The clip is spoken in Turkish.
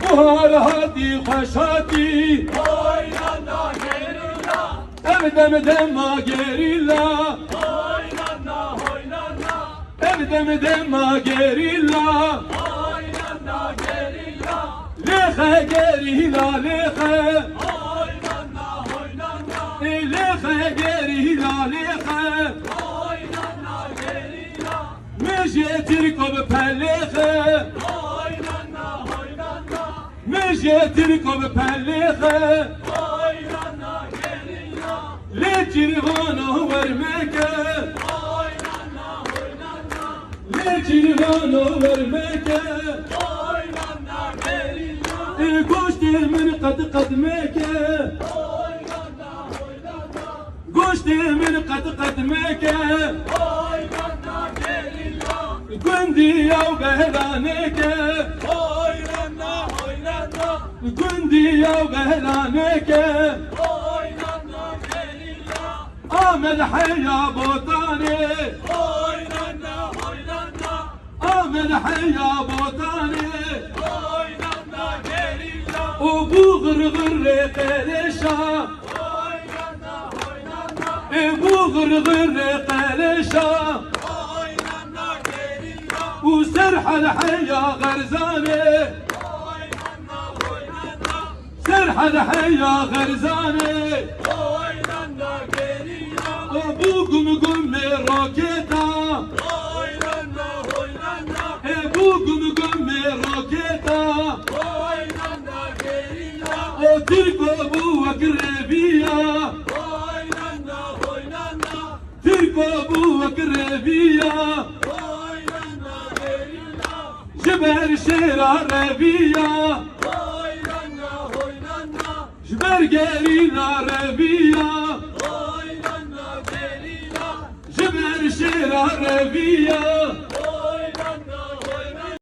Buhar hadi hoş hadi Evdem dema gerilla Evdem dema gerilla Lehe gerilla lehe Lehe gerilla lehe Meje tirkob pelehe Meje tirkob pelehe Le cirvano vermeke Le cirvano vermeke Goştimin qad meke Goştimin qad meke Gündi yav behlaneke Gündi yav behlaneke Amel hayya botane Amel hayya botane O bu gırgırre keleşa Bu gırgırre keleşa O serhal hayya garzane Serhal hayya garzane Bu gum gum me roketa Bu gum gum me roketa O Türko bu akrebiya Türko bu akrebiya Jiber şera rebiya Jiber gerila rebiya Jiber şera rebiya